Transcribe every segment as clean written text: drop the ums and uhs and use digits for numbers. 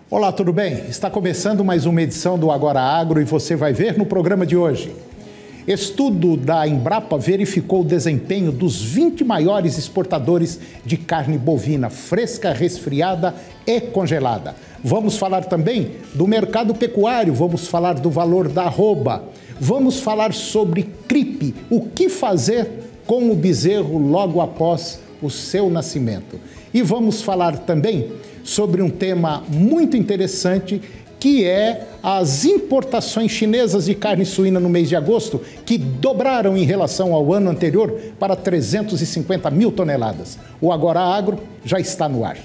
Olá, tudo bem? Está começando mais uma edição do Agora Agro e você vai ver no programa de hoje. Estudo da Embrapa verificou o desempenho dos 20 maiores exportadores de carne bovina fresca, resfriada e congelada. Vamos falar também do mercado pecuário, vamos falar do valor da arroba, vamos falar sobre CRIP, o que fazer com o bezerro logo após o seu nascimento. E vamos falar também sobre um tema muito interessante, que é as importações chinesas de carne suína no mês de agosto, que dobraram em relação ao ano anterior para 350 mil toneladas. O Agora Agro já está no ar.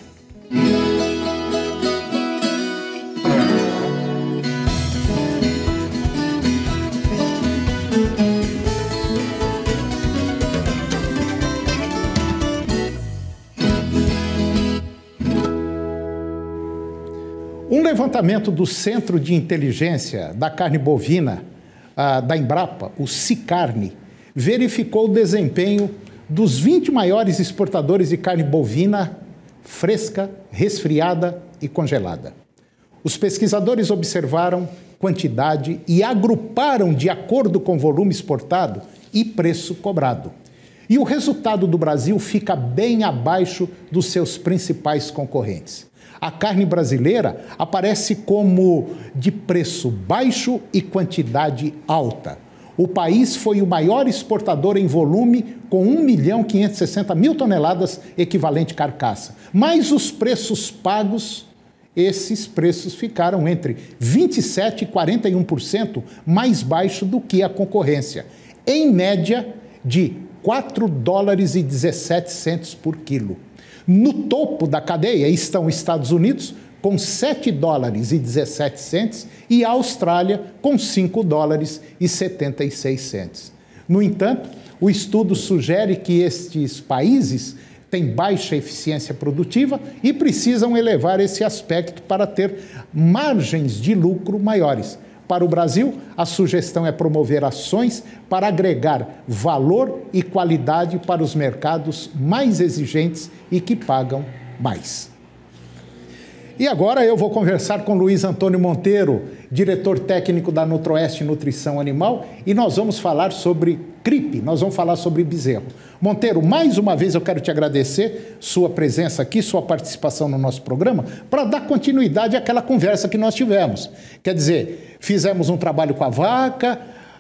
Um levantamento do Centro de Inteligência da Carne Bovina, da Embrapa, o Cicarne, verificou o desempenho dos 20 maiores exportadores de carne bovina fresca, resfriada e congelada. Os pesquisadores observaram quantidade e agruparam de acordo com volume exportado e preço cobrado. E o resultado do Brasil fica bem abaixo dos seus principais concorrentes. A carne brasileira aparece como de preço baixo e quantidade alta. O país foi o maior exportador em volume, com 1.560.000 toneladas equivalente carcaça. Mas os preços pagos, esses preços ficaram entre 27% e 41% mais baixo do que a concorrência, em média de $4,17 por quilo. No topo da cadeia estão Estados Unidos, com $7,17, e a Austrália, com $5,76. No entanto, o estudo sugere que estes países têm baixa eficiência produtiva e precisam elevar esse aspecto para ter margens de lucro maiores. Para o Brasil, a sugestão é promover ações para agregar valor e qualidade para os mercados mais exigentes e que pagam mais. E agora eu vou conversar com Luiz Antônio Monteiro, diretor técnico da Nutroeste Nutrição Animal, e nós vamos falar sobre CRIP, nós vamos falar sobre bezerro. Monteiro, mais uma vez eu quero te agradecer sua presença aqui, sua participação no nosso programa, para dar continuidade àquela conversa que nós tivemos. Quer dizer, fizemos um trabalho com a vaca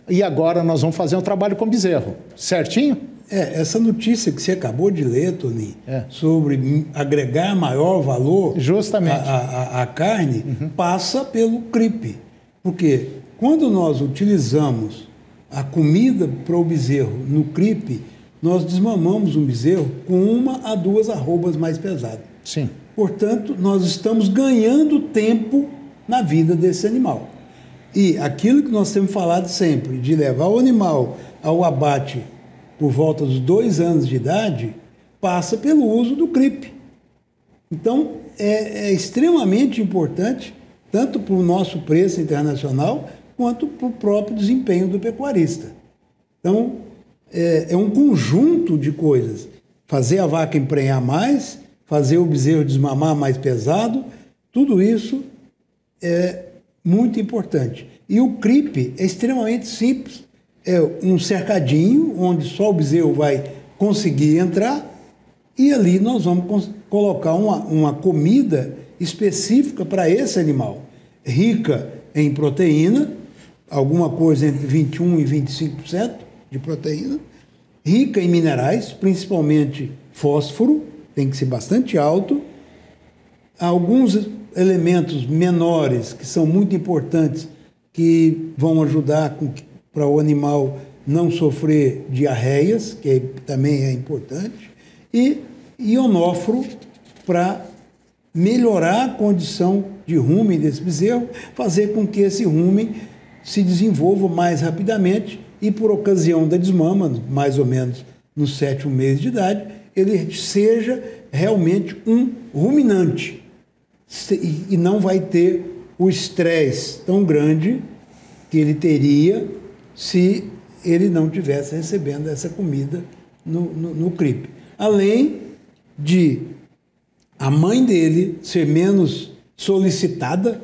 e agora nós vamos fazer um trabalho com o bezerro, certinho? Essa notícia que você acabou de ler, Tony, sobre agregar maior valor à carne, passa pelo CRIP. Porque quando nós utilizamos a comida para o bezerro no CRIP, nós desmamamos um bezerro com 1 a 2 arrobas mais pesadas. Sim. Portanto, nós estamos ganhando tempo na vida desse animal. E aquilo que nós temos falado sempre, de levar o animal ao abate por volta dos 2 anos de idade, passa pelo uso do CRIP. Então, é extremamente importante, tanto para o nosso preço internacional, quanto para o próprio desempenho do pecuarista. Então, é um conjunto de coisas. Fazer a vaca emprenhar mais, fazer o bezerro desmamar mais pesado, tudo isso é muito importante. E o CRIP é extremamente simples. É um cercadinho onde só o bezerro vai conseguir entrar e ali nós vamos colocar uma comida específica para esse animal, rica em proteína, alguma coisa entre 21% e 25% de proteína, rica em minerais, principalmente fósforo, tem que ser bastante alto, alguns elementos menores que são muito importantes que vão ajudar para o animal não sofrer diarreias, que também é importante, e ionóforo para melhorar a condição de rumen desse bezerro, fazer com que esse rumen se desenvolva mais rapidamente e, por ocasião da desmama, mais ou menos no 7º mês de idade, ele seja realmente um ruminante e não vai ter o estresse tão grande que ele teria se ele não estivesse recebendo essa comida no CRIP. Além de a mãe dele ser menos solicitada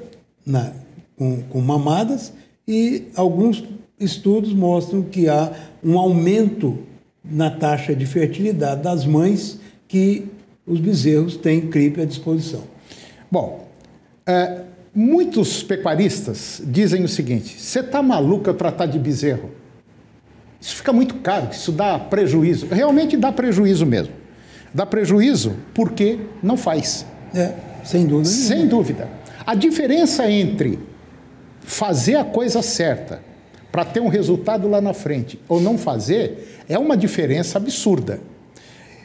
com mamadas, e alguns estudos mostram que há um aumento na taxa de fertilidade das mães que os bezerros têm CRIP à disposição. Bom, muitos pecuaristas dizem o seguinte: você está maluca para tratar de bezerro? Isso fica muito caro, isso dá prejuízo. Realmente dá prejuízo mesmo. Dá prejuízo porque não faz. Sem dúvida. Sem dúvida. A diferença entre fazer a coisa certa para ter um resultado lá na frente ou não fazer é uma diferença absurda.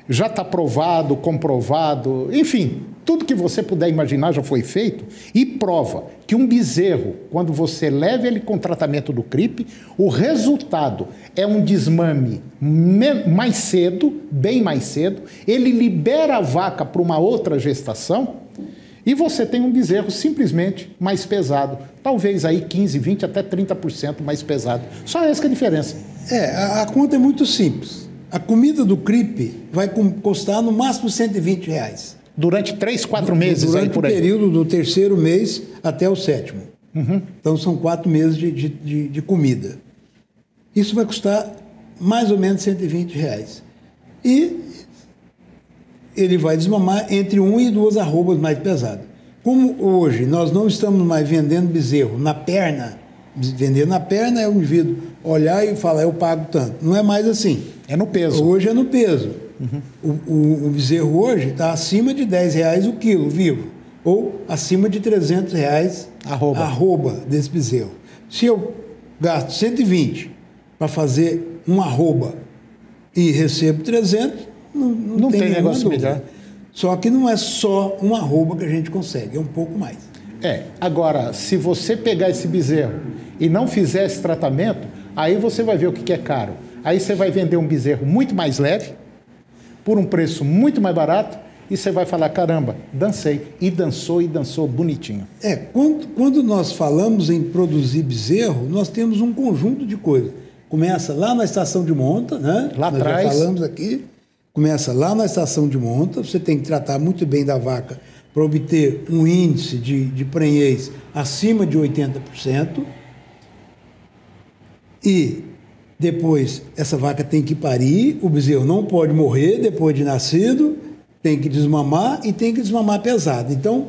Já está provado, comprovado, enfim, tudo que você puder imaginar já foi feito e prova que um bezerro, quando você leva ele com tratamento do CRIP, o resultado é um desmame mais cedo, bem mais cedo, ele libera a vaca para uma outra gestação e você tem um bezerro simplesmente mais pesado, talvez aí 15, 20, até 30% mais pesado. Só essa que é a diferença. A conta é muito simples. A comida do CRIP vai custar no máximo R$120. Durante 3, 4 meses durante aí por aí. o período do 3º mês até o 7º. Então são 4 meses de comida. Isso vai custar mais ou menos R$120. E ele vai desmamar entre 1 e 2 arrobas mais pesadas. Como hoje nós não estamos mais vendendo bezerro na perna, vender na perna é o indivíduo olhar e falar, eu pago tanto. Não é mais assim. É no peso. Hoje é no peso. O bezerro hoje está acima de R$10 o quilo vivo, ou acima de R$300 arroba desse bezerro. Se eu gasto 120 para fazer um arroba e recebo 300, não tem negócio melhor. Só que não é só um arroba que a gente consegue, é um pouco mais. Agora, se você pegar esse bezerro e não fizer esse tratamento, aí você vai ver o que é caro. Aí você vai vender um bezerro muito mais leve, por um preço muito mais barato, e você vai falar, caramba, dancei. E dançou bonitinho. Quando nós falamos em produzir bezerro, nós temos um conjunto de coisas. Começa lá na estação de monta, né? Lá atrás. Já falamos aqui. Começa lá na estação de monta, você tem que tratar muito bem da vaca para obter um índice de prenhez acima de 80%. E depois essa vaca tem que parir, o bezerro não pode morrer depois de nascido, tem que desmamar e tem que desmamar pesado. Então,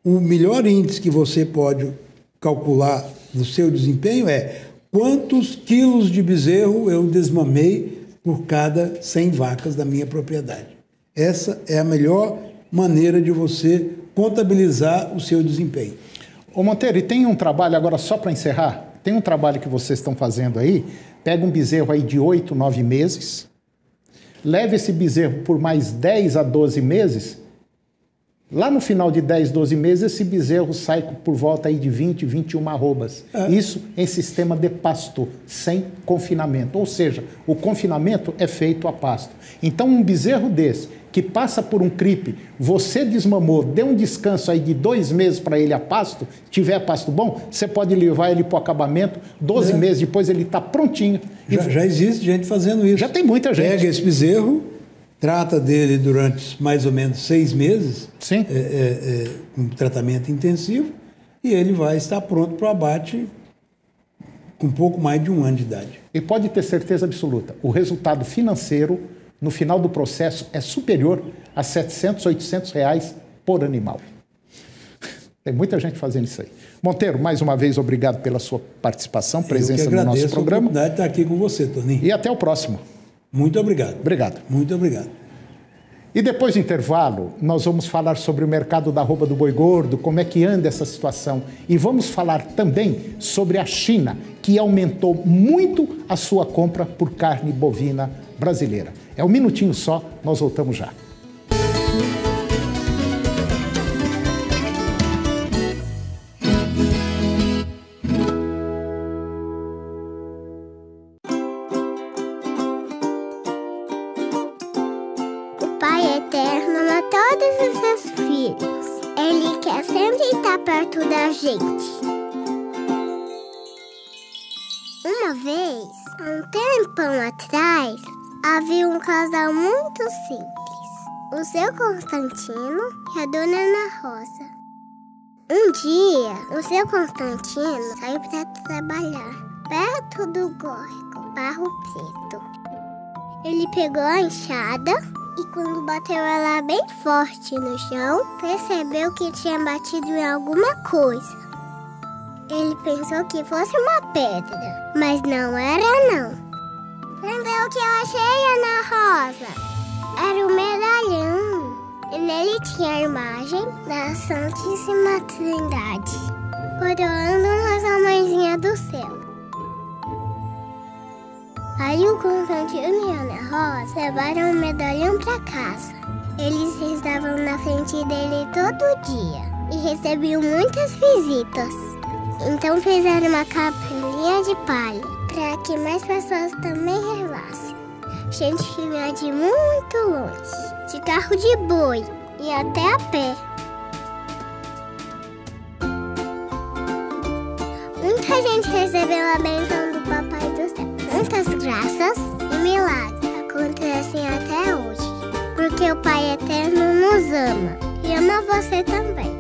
o melhor índice que você pode calcular do seu desempenho é quantos quilos de bezerro eu desmamei por cada 100 vacas da minha propriedade. Essa é a melhor maneira de você contabilizar o seu desempenho. Ô Monteiro, e tem um trabalho, agora só para encerrar, tem um trabalho que vocês estão fazendo aí, pega um bezerro aí de 8, 9 meses, leva esse bezerro por mais 10 a 12 meses, lá no final de 10, 12 meses, esse bezerro sai por volta aí de 20, 21 arrobas. Isso em sistema de pasto, sem confinamento. Ou seja, o confinamento é feito a pasto. Então, um bezerro desse, que passa por um CRIP, você desmamou, deu um descanso aí de 2 meses para ele a pasto, tiver pasto bom, você pode levar ele para o acabamento, 12 meses depois ele está prontinho. Já existe gente fazendo isso. Já tem muita gente. Pega esse bezerro, trata dele durante mais ou menos 6 meses, Sim. Com tratamento intensivo, e ele vai estar pronto para o abate com pouco mais de 1 ano de idade. E pode ter certeza absoluta, o resultado financeiro no final do processo é superior a R$700, R$800 por animal. Tem muita gente fazendo isso aí. Monteiro, mais uma vez, obrigado pela sua participação, presença no nosso programa. Eu que agradeço a oportunidade de estar aqui com você, Toninho. E até o próximo. Muito obrigado. Obrigado. Muito obrigado. E depois do intervalo, nós vamos falar sobre o mercado da arroba do boi gordo, como é que anda essa situação. E vamos falar também sobre a China, que aumentou muito a sua compra por carne bovina brasileira. É um minutinho só, nós voltamos já. Pai eterno ama todos os seus filhos. Ele quer sempre estar perto da gente. Uma vez, há um tempão atrás, havia um casal muito simples. O seu Constantino e a dona Ana Rosa. Um dia, o seu Constantino saiu para trabalhar perto do córrego Barro Preto. Ele pegou a enxada e quando bateu ela bem forte no chão, percebeu que tinha batido em alguma coisa. Ele pensou que fosse uma pedra, mas não era não. Lembrou o que eu achei, Ana Rosa? Era um medalhão. E nele tinha a imagem da Santíssima Trindade, coroando uma mãezinha do céu. Aí o Constantino e a Ana Rosa levaram o medalhão para casa. Eles estavam na frente dele todo dia e recebiam muitas visitas. Então fizeram uma capelinha de palha para que mais pessoas também rezassem. Gente que vinha de muito longe, de carro de boi e até a pé. Muita gente recebeu a bênção do Papai do Céu. Muitas graças e milagres acontecem até hoje, porque o Pai Eterno nos ama e ama você também.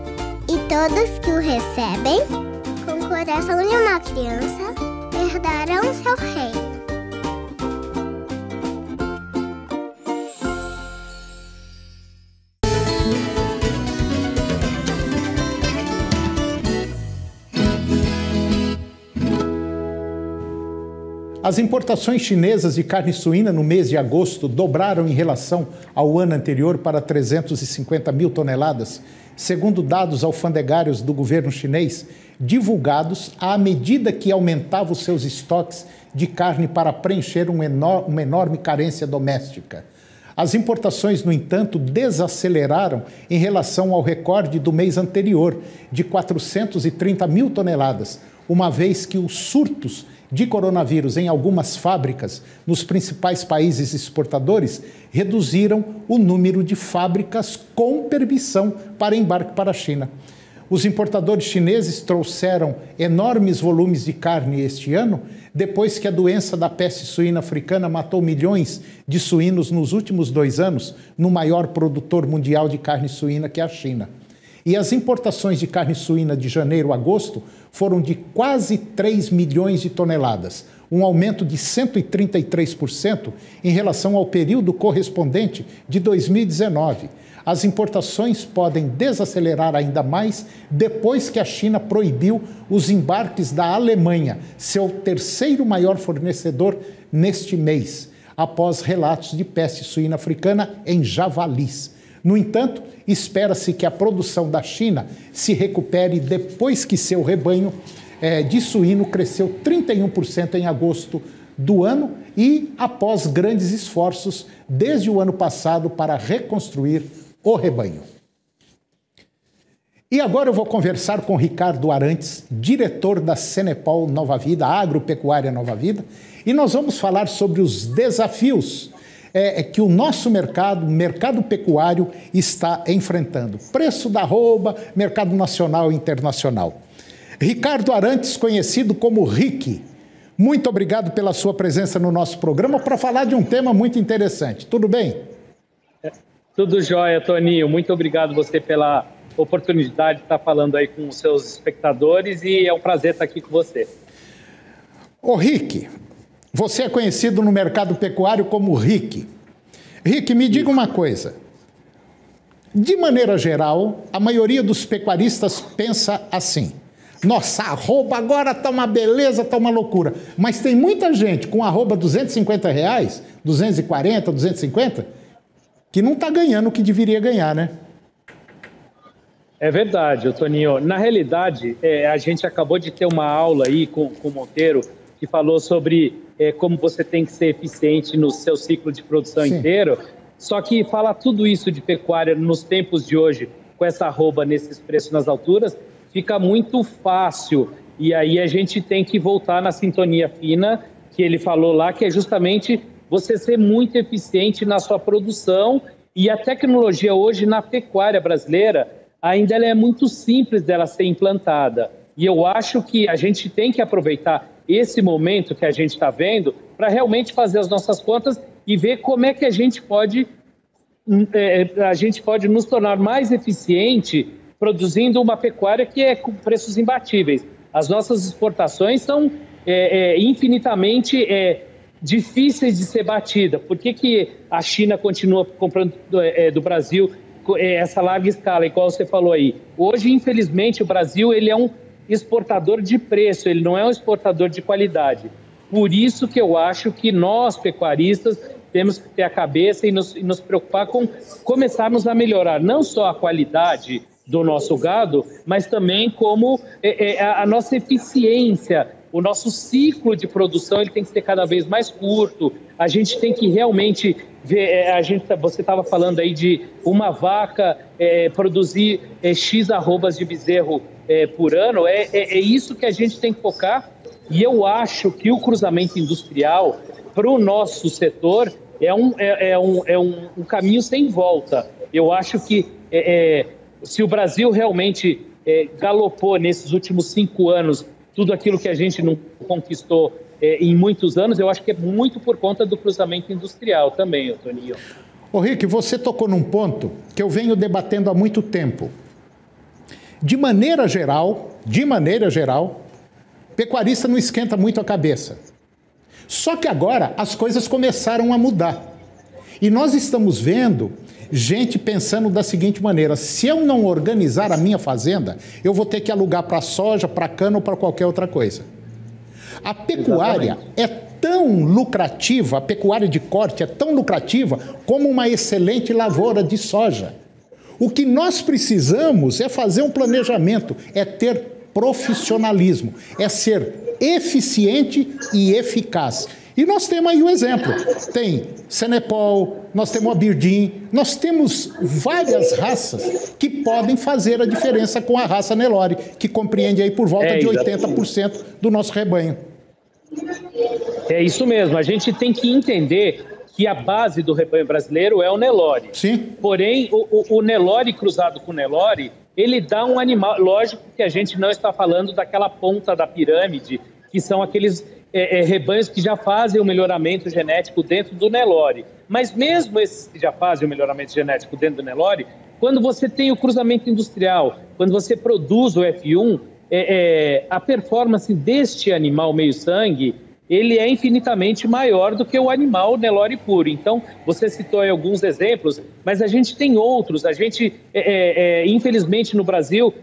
E todos que o recebem, com o coração de uma criança, herdarão seu reino. As importações chinesas de carne suína no mês de agosto dobraram em relação ao ano anterior para 350 mil toneladas, segundo dados alfandegários do governo chinês, divulgados à medida que aumentavam seus estoques de carne para preencher uma enorme carência doméstica. As importações, no entanto, desaceleraram em relação ao recorde do mês anterior, de 430 mil toneladas, uma vez que os surtos de coronavírus em algumas fábricas nos principais países exportadores reduziram o número de fábricas com permissão para embarque para a China. Os importadores chineses trouxeram enormes volumes de carne este ano, depois que a doença da peste suína africana matou milhões de suínos nos últimos 2 anos, no maior produtor mundial de carne suína, que é a China. E as importações de carne suína de janeiro a agosto foram de quase 3 milhões de toneladas, um aumento de 133% em relação ao período correspondente de 2019. As importações podem desacelerar ainda mais depois que a China proibiu os embarques da Alemanha, seu terceiro maior fornecedor neste mês, após relatos de peste suína africana em javalis. No entanto, espera-se que a produção da China se recupere depois que seu rebanho de suíno cresceu 31% em agosto do ano e após grandes esforços desde o ano passado para reconstruir o rebanho. E agora eu vou conversar com Ricardo Arantes, diretor da Cenepol Nova Vida, Agropecuária Nova Vida, e nós vamos falar sobre os desafios que o nosso mercado pecuário, está enfrentando. Preço da arroba, mercado nacional e internacional. Ricardo Arantes, conhecido como Rick, muito obrigado pela sua presença no nosso programa para falar de um tema muito interessante. Tudo bem? Tudo jóia, Toninho. Muito obrigado você pela oportunidade de estar falando aí com os seus espectadores e é um prazer estar aqui com você. Ô Rick, você é conhecido no mercado pecuário como Rick. Rick, me diga uma coisa. De maneira geral, a maioria dos pecuaristas pensa assim: nossa, arroba agora está uma beleza, está uma loucura. Mas tem muita gente com arroba R$250, 240, 250, que não está ganhando o que deveria ganhar, né? É verdade, Toninho. Na realidade, a gente acabou de ter uma aula aí com o Monteiro, que falou sobre como você tem que ser eficiente no seu ciclo de produção inteiro. Só que falar tudo isso de pecuária nos tempos de hoje, com essa arroba nesses preços nas alturas, fica muito fácil. E aí a gente tem que voltar na sintonia fina que ele falou lá, que é justamente você ser muito eficiente na sua produção. E a tecnologia hoje na pecuária brasileira, ainda ela é muito simples dela ser implantada. E eu acho que a gente tem que aproveitar esse momento que a gente está vendo para realmente fazer as nossas contas e ver como é que a gente pode nos tornar mais eficiente produzindo uma pecuária que é com preços imbatíveis. As nossas exportações são infinitamente difíceis de ser batida. Por que a China continua comprando do Brasil essa larga escala, igual você falou aí? Hoje, infelizmente, o Brasil ele é um exportador de preço, ele não é um exportador de qualidade. Por isso que eu acho que nós, pecuaristas, temos que ter a cabeça e nos preocupar com começarmos a melhorar não só a qualidade do nosso gado, mas também como a nossa eficiência, o nosso ciclo de produção ele tem que ser cada vez mais curto. A gente tem que realmente ver, você estava falando aí de uma vaca produzir X arrobas de bezerro por ano, é isso que a gente tem que focar, e eu acho que o cruzamento industrial para o nosso setor é um caminho sem volta. Eu acho que se o Brasil realmente galopou nesses últimos 5 anos tudo aquilo que a gente não conquistou em muitos anos, eu acho que é muito por conta do cruzamento industrial também, Toninho. Ô Rick, você tocou num ponto que eu venho debatendo há muito tempo. De maneira geral, pecuarista não esquenta muito a cabeça. Só que agora as coisas começaram a mudar. E nós estamos vendo gente pensando da seguinte maneira: se eu não organizar a minha fazenda, eu vou ter que alugar para soja, para cana ou para qualquer outra coisa. A pecuária é tão lucrativa, a pecuária de corte é tão lucrativa como uma excelente lavoura de soja. O que nós precisamos é fazer um planejamento, é ter profissionalismo, é ser eficiente e eficaz. E nós temos aí um exemplo. Tem Senepol, nós temos a Birdim, nós temos várias raças que podem fazer a diferença com a raça Nelore, que compreende aí por volta de 80% do nosso rebanho. É isso mesmo. A gente tem que entender que a base do rebanho brasileiro é o Nelore. Sim. Porém, o Nelore cruzado com o Nelore, ele dá um animal... Lógico que a gente não está falando daquela ponta da pirâmide, que são aqueles rebanhos que já fazem o melhoramento genético dentro do Nelore. Mas mesmo esses que já fazem o melhoramento genético dentro do Nelore, quando você tem o cruzamento industrial, quando você produz o F1, a performance deste animal meio-sangue, ele é infinitamente maior do que o animal Nelore puro. Então, você citou aí alguns exemplos, mas a gente tem outros. A gente, infelizmente, no Brasil,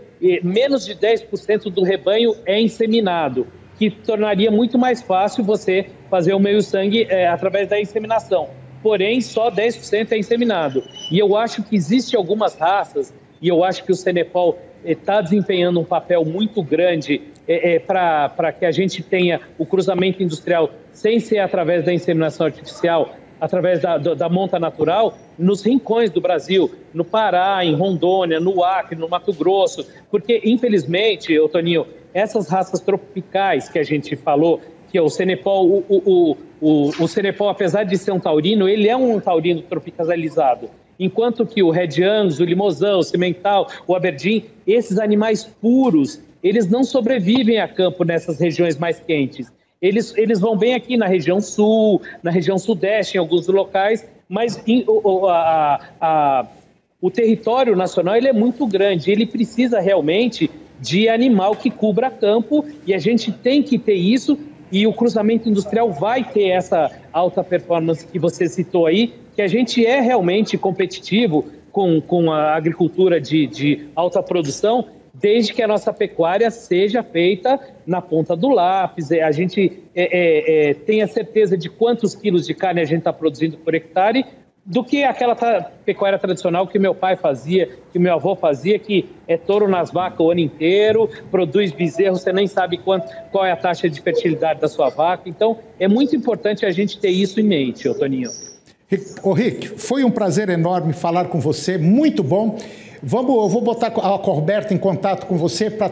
menos de 10% do rebanho é inseminado, que tornaria muito mais fácil você fazer o meio-sangue através da inseminação. Porém, só 10% é inseminado. E eu acho que existem algumas raças, e eu acho que o Senepol está desempenhando um papel muito grande para que a gente tenha o cruzamento industrial sem ser através da inseminação artificial, através da monta natural, nos rincões do Brasil, no Pará, em Rondônia, no Acre, no Mato Grosso, porque, infelizmente, Toninho, essas raças tropicais que a gente falou, que é o Senepol, o Senepol, apesar de ser um taurino, ele é um taurino tropicalizado. Enquanto que o Red Angus, o Limousin, o Cimental, o Aberdeen, esses animais puros, eles não sobrevivem a campo nessas regiões mais quentes. Eles vão bem aqui na região sul, na região sudeste, em alguns locais, mas o território nacional ele é muito grande, ele precisa realmente de animal que cubra campo, e a gente tem que ter isso, e o cruzamento industrial vai ter essa alta performance que você citou aí, que a gente é realmente competitivo com a agricultura de alta produção, desde que a nossa pecuária seja feita na ponta do lápis, a gente tenha certeza de quantos quilos de carne a gente está produzindo por hectare, do que aquela pecuária tradicional que meu pai fazia, que meu avô fazia, que é touro nas vacas o ano inteiro, produz bezerro, você nem sabe qual é a taxa de fertilidade da sua vaca. Então, é muito importante a gente ter isso em mente, Toninho. Ô Rick, foi um prazer enorme falar com você, muito bom. Eu vou botar a Corberta em contato com você para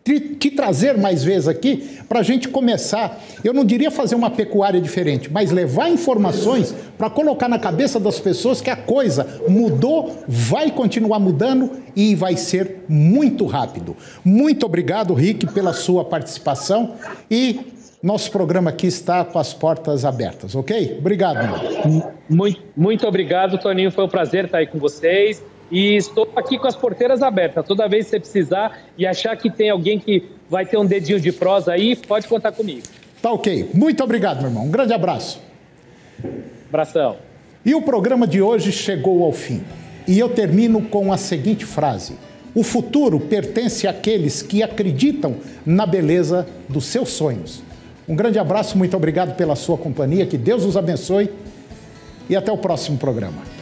te trazer mais vezes aqui, para a gente começar, eu não diria fazer uma pecuária diferente, mas levar informações para colocar na cabeça das pessoas que a coisa mudou, vai continuar mudando e vai ser muito rápido. Muito obrigado, Rick, pela sua participação, e nosso programa aqui está com as portas abertas, ok? Obrigado. Muito obrigado, Toninho, foi um prazer estar aí com vocês. E estou aqui com as porteiras abertas. Toda vez que você precisar e achar que tem alguém que vai ter um dedinho de prosa aí, pode contar comigo. Tá ok. Muito obrigado, meu irmão. Um grande abraço. Abração. E o programa de hoje chegou ao fim. E eu termino com a seguinte frase: o futuro pertence àqueles que acreditam na beleza dos seus sonhos. Um grande abraço, muito obrigado pela sua companhia, que Deus os abençoe e até o próximo programa.